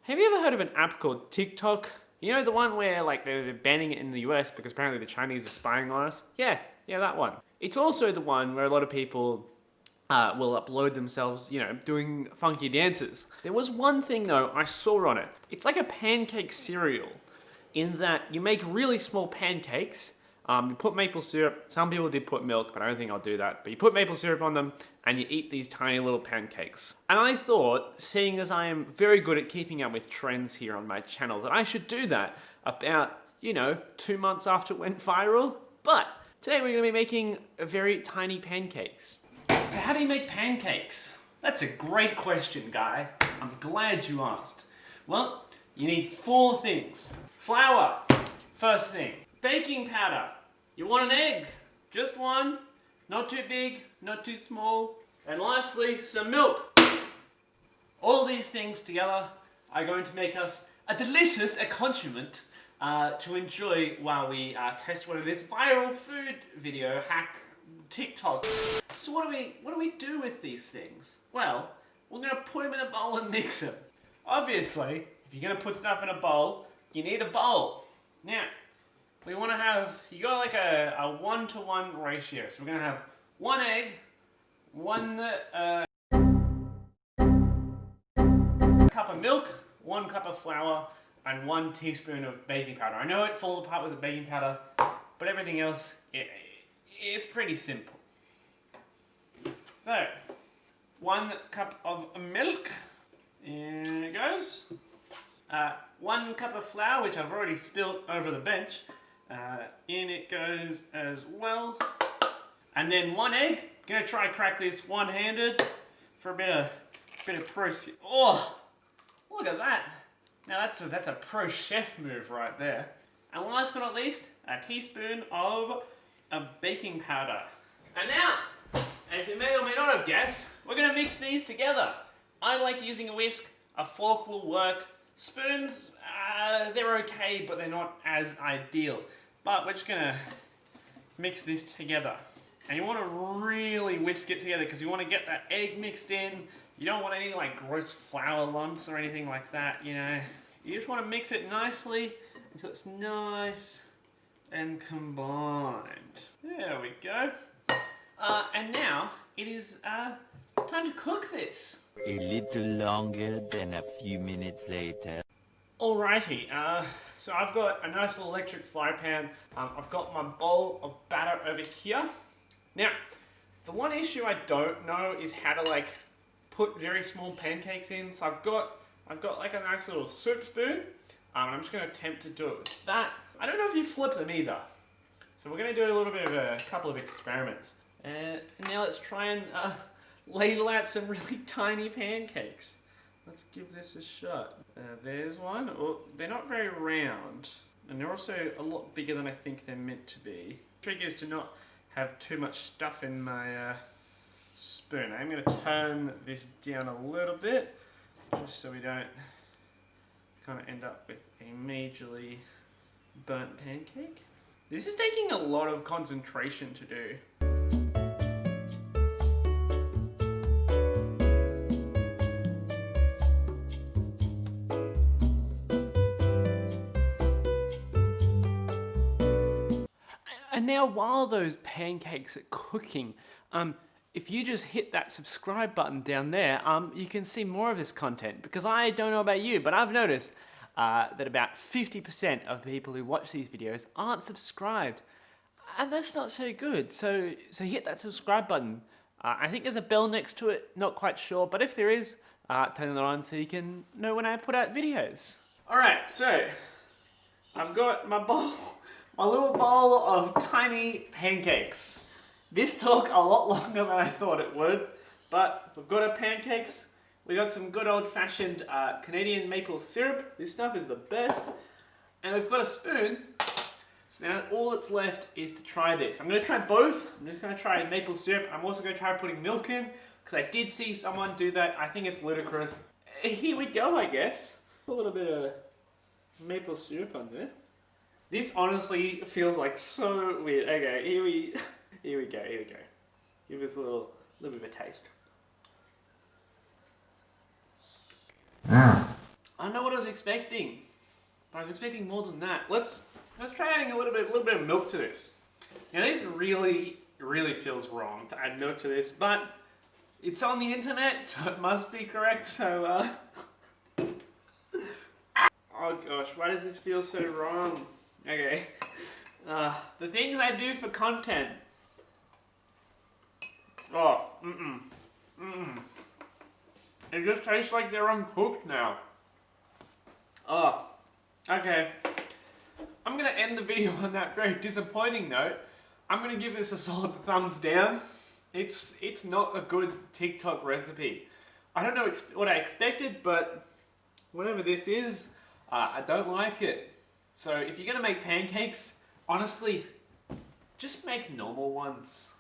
Have you ever heard of an app called TikTok? You know, the one where like they're banning it in the US because apparently the Chinese are spying on us? Yeah, that one. It's also the one where a lot of people will upload themselves, you know, doing funky dances. There was one thing though I saw on it. It's like a pancake cereal in that you make really small pancakes. You put maple syrup. Some people did put milk, but I don't think I'll do that. But you put maple syrup on them and you eat these tiny little pancakes. And I thought, seeing as I am very good at keeping up with trends here on my channel, that I should do that about, 2 months after it went viral. But today we're gonna be making very tiny pancakes. So how do you make pancakes? That's a great question, Guy. I'm glad you asked. Well, you need 4 things. Flour, first thing. Baking powder. You want an egg, just one. Not too big, not too small. And lastly, some milk. All these things together are going to make us a delicious accompaniment to enjoy while we test one of this viral food video hack TikTok. So what do we do with these things? Well, we're gonna put them in a bowl and mix them. Obviously, if you're gonna put stuff in a bowl, you need a bowl. Now, we want to have, you got like a 1-to-1 ratio. So we're gonna have 1 egg, 1 cup of milk, 1 cup of flour, and 1 teaspoon of baking powder. I know it falls apart with the baking powder, but everything else, it's pretty simple. So, 1 cup of milk, in it goes. 1 cup of flour, which I've already spilt over the bench, in it goes as well. And then 1 egg. Gonna try crack this one-handed for a bit of pro. Oh, look at that! Now that's a pro chef move right there. And last but not least, a teaspoon of baking powder. And now, as you may or may not have guessed, we're gonna mix these together. I like using a whisk. A fork will work. Spoons, they're okay, but they're not as ideal. But we're just gonna mix this together. And you wanna really whisk it together because you wanna get that egg mixed in. You don't want any like gross flour lumps or anything like that, You just wanna mix it nicely until it's nice and combined. There we go. And now it is time to cook this. A little longer than a few minutes later. Alrighty, so I've got a nice little electric fry pan. I've got my bowl of batter over here. Now, the one issue I don't know is how to like put very small pancakes in. So I've got like a nice little soup spoon. I'm just going to attempt to do it with that. I don't know if you flip them either. So we're going to do a little bit of a couple of experiments. And now let's try and ladle out some really tiny pancakes. Let's give this a shot. There's one. Oh, they're not very round. And they're also a lot bigger than I think they're meant to be. The trick is to not have too much stuff in my spoon. I'm going to turn this down a little bit, just so we don't kind of end up with a majorly burnt pancake. This is taking a lot of concentration to do. And now while those pancakes are cooking, if you just hit that subscribe button down there, you can see more of this content. Because I don't know about you, but I've noticed that about 50% of the people who watch these videos aren't subscribed. And that's not so good. So hit that subscribe button. I think there's a bell next to it, not quite sure. But if there is, turn it on so you can know when I put out videos. Alright, so I've got my bowl. My little bowl of tiny pancakes. This took a lot longer than I thought it would, but we've got our pancakes. We got some good old-fashioned Canadian maple syrup. This stuff is the best. And we've got a spoon. So now all that's left is to try this. I'm going to try both. I'm just going to try maple syrup. I'm also going to try putting milk in, because I did see someone do that. I think it's ludicrous. Here we go, I guess. A little bit of maple syrup on there. This honestly feels like so weird. Okay, here we go. Give us a little bit of a taste. I know what I was expecting. But I was expecting more than that. Let's try adding a little bit of milk to this. Now this really feels wrong to add milk to this, but it's on the internet, so it must be correct. So oh gosh, why does this feel so wrong? Okay. The things I do for content. Oh, It just tastes like they're uncooked now. Oh, okay. I'm gonna end the video on that very disappointing note. I'm gonna give this a solid thumbs down. It's not a good TikTok recipe. I don't know what I expected, but whatever this is, I don't like it. So if you're gonna make pancakes, honestly, just make normal ones.